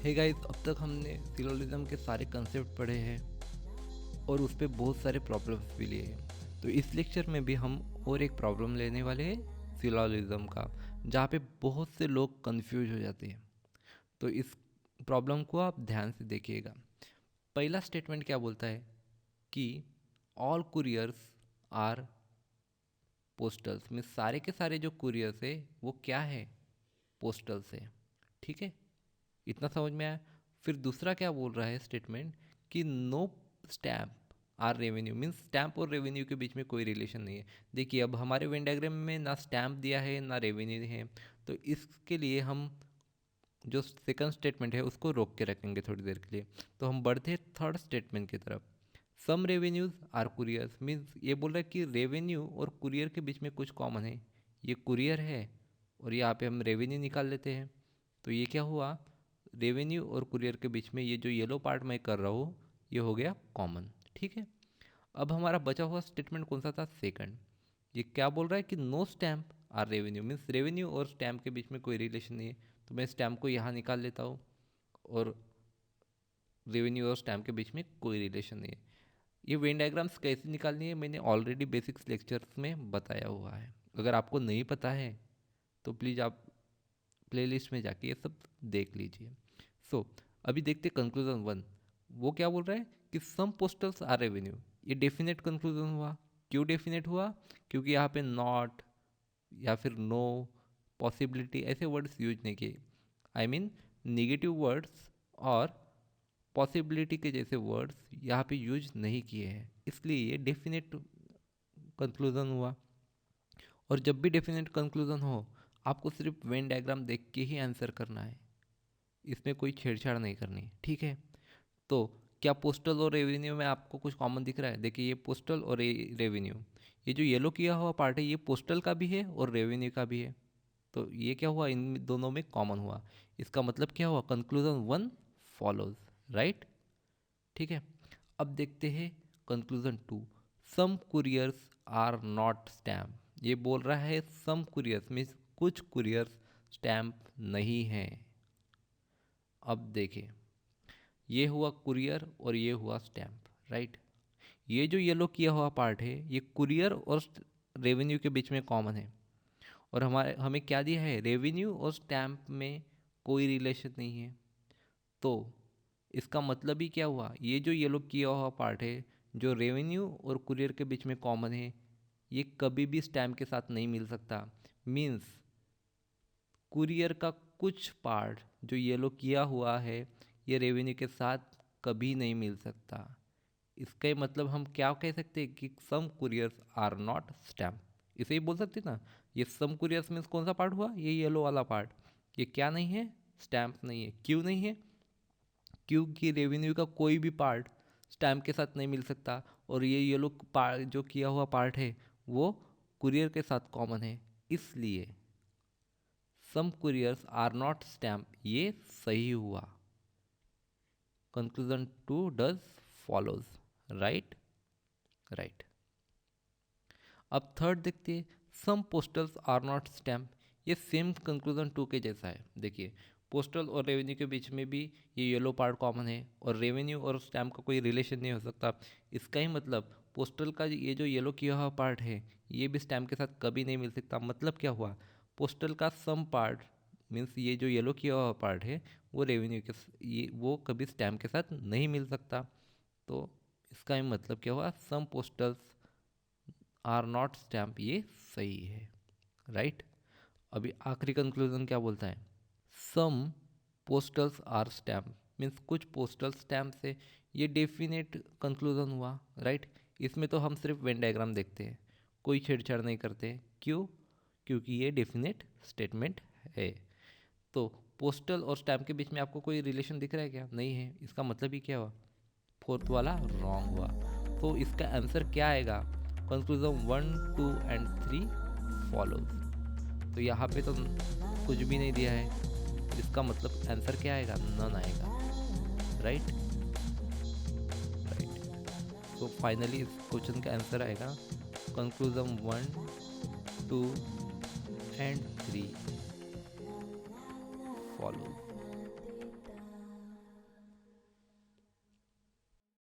Hey guys, अब तक हमने सिलोजिज्म के सारे कंसेप्ट पढ़े हैं और उस पर बहुत सारे प्रॉब्लम्स भी लिए हैं। तो इस लेक्चर में भी हम और एक प्रॉब्लम लेने वाले हैं सिलोजिज्म का, जहाँ पे बहुत से लोग कंफ्यूज हो जाते हैं। तो इस प्रॉब्लम को आप ध्यान से देखिएगा। पहला स्टेटमेंट क्या बोलता है कि ऑल कुरियर्स आर पोस्टल्स, में सारे के सारे जो कुरियर्स है वो क्या है, पोस्टल्स है। ठीक है, इतना समझ में आया। फिर दूसरा क्या बोल रहा है स्टेटमेंट कि no stamp are revenue, means stamp और रेवेन्यू के बीच में कोई रिलेशन नहीं है। देखिए, अब हमारे वेन डायग्राम में ना स्टैम्प दिया है ना रेवेन्यू है, तो इसके लिए हम जो सेकंड स्टेटमेंट है उसको रोक के रखेंगे थोड़ी देर के लिए। तो हम बढ़ते हैं थर्ड स्टेटमेंट की तरफ। सम रेवेन्यूज आर कुरियर्स, मीन्स ये बोल रहा है कि रेवेन्यू और कुरियर के बीच में कुछ कॉमन है। ये कुरियर है और यहाँ पे हम रेवेन्यू निकाल लेते हैं। तो ये क्या हुआ, रेवेन्यू और कुरियर के बीच में ये जो येलो पार्ट मैं कर रहा हूँ ये हो गया कॉमन। ठीक है, अब हमारा बचा हुआ स्टेटमेंट कौन सा था, सेकंड। ये क्या बोल रहा है कि no stamp are revenue, means revenue और स्टैम्प के बीच में कोई रिलेशन नहीं है। तो मैं स्टैम्प को यहाँ निकाल लेता हूँ और रेवेन्यू और स्टैम्प के बीच में कोई रिलेशन नहीं है। ये वेन डायग्राम्स कैसे निकालनी है मैंने ऑलरेडी बेसिक्स लेक्चर्स में बताया हुआ है। अगर आपको नहीं पता है तो प्लीज़ आप प्लेलिस्ट में जाके ये सब देख लीजिए। सो अभी देखते कंक्लूजन वन। वो क्या बोल रहा है कि सम पोस्टल्स आर रेवेन्यू। ये डेफिनेट कंक्लूजन हुआ। क्यों डेफिनेट हुआ, क्योंकि यहाँ पे नॉट या फिर नो, पॉसिबिलिटी ऐसे वर्ड्स यूज नहीं किए। आई मीन निगेटिव वर्ड्स और पॉसिबिलिटी के जैसे वर्ड्स यहाँ पे यूज नहीं किए हैं, इसलिए ये डेफिनेट कंक्लूजन हुआ। और जब भी डेफिनेट कंक्लूजन हो आपको सिर्फ वेन डायग्राम देख के ही आंसर करना है, इसमें कोई छेड़छाड़ नहीं करनी। ठीक है, तो क्या पोस्टल और रेवेन्यू में आपको कुछ कॉमन दिख रहा है? देखिए, ये पोस्टल और रेवेन्यू, ये जो येलो किया हुआ पार्ट है ये पोस्टल का भी है और रेवेन्यू का भी है। तो ये क्या हुआ, इन दोनों में कॉमन हुआ। इसका मतलब क्या हुआ, कंक्लूजन वन फॉलोज, राइट। ठीक है, अब देखते हैं conclusion two. Some couriers are not stamp. ये बोल रहा है सम कुरियर्स मीन्स कुछ कुरियर्स स्टैम्प नहीं हैं। अब देखिए, ये हुआ कुरियर और ये हुआ स्टैम्प, राइट। ये जो येलो किया हुआ पार्ट है ये कुरियर और रेवेन्यू के बीच में कॉमन है। और हमें क्या दिया है, रेवेन्यू और स्टैम्प में कोई रिलेशन नहीं है। तो इसका मतलब ही क्या हुआ, ये जो येलो किया हुआ पार्ट है जो रेवेन्यू और कुरियर के बीच में कॉमन है, ये कभी भी स्टैम्प के साथ नहीं मिल सकता। मीन्स कुरियर का कुछ पार्ट जो येलो किया हुआ है ये रेवेन्यू के साथ कभी नहीं मिल सकता। इसका ही मतलब हम क्या कह सकते हैं कि सम कुरियर्स आर नॉट स्टैम्प। इसे ही बोल सकते ना, ये सम कुरियर्स मीन्स कौन सा पार्ट हुआ, ये येलो वाला पार्ट। ये क्या नहीं है, स्टैम्प नहीं है। क्यों नहीं है, क्योंकि रेवेन्यू का कोई भी पार्ट स्टैम्प के साथ नहीं मिल सकता और ये येलो पार्ट जो किया हुआ पार्ट है वो कुरियर के साथ कॉमन है, इसलिए some couriers are not stamp, ये सही हुआ। Conclusion two does follows, right, right. अब थर्ड देखते हैं, some postals are not stamp. ये सेम कंक्लूजन टू के जैसा है। देखिए, पोस्टल और रेवेन्यू के बीच में भी ये येलो पार्ट कॉमन है और रेवेन्यू और स्टैम्प का कोई रिलेशन नहीं हो सकता। इसका ही मतलब पोस्टल का ये जो येलो किया हुआ पार्ट है ये भी स्टैम्प के साथ कभी नहीं मिल सकता। मतलब क्या हुआ, पोस्टल का सम पार्ट मीन्स ये जो येलो किया हुआ पार्ट है वो रेवेन्यू के ये वो कभी स्टैम्प के साथ नहीं मिल सकता। तो इसका ही मतलब क्या हुआ, सम पोस्टल्स आर नॉट स्टैम्प, ये सही है, राइट। अभी आखिरी कंक्लूजन क्या बोलता है, सम पोस्टल्स आर स्टैम्प मीन्स कुछ पोस्टल स्टैम्प से, ये डेफिनेट कंक्लूजन हुआ, राइट। इसमें तो हम सिर्फ वेन डायग्राम देखते हैं, कोई छेड़छाड़ नहीं करते। क्यों, क्योंकि ये डेफिनेट स्टेटमेंट है। तो पोस्टल और स्टैम्प के बीच में आपको कोई रिलेशन दिख रहा है क्या, नहीं है। इसका मतलब ही क्या हुआ, फोर्थ वाला रॉन्ग हुआ। तो इसका आंसर क्या आएगा, कंक्लूजन 1, 2 एंड 3 फॉलोज। तो यहाँ पे तो कुछ भी नहीं दिया है, इसका मतलब आंसर क्या आएगा, नन आएगा, राइट, राइट। तो फाइनली इस क्वेश्चन का आंसर आएगा कंक्लूजन 1, 2 एंड 3 फॉलो।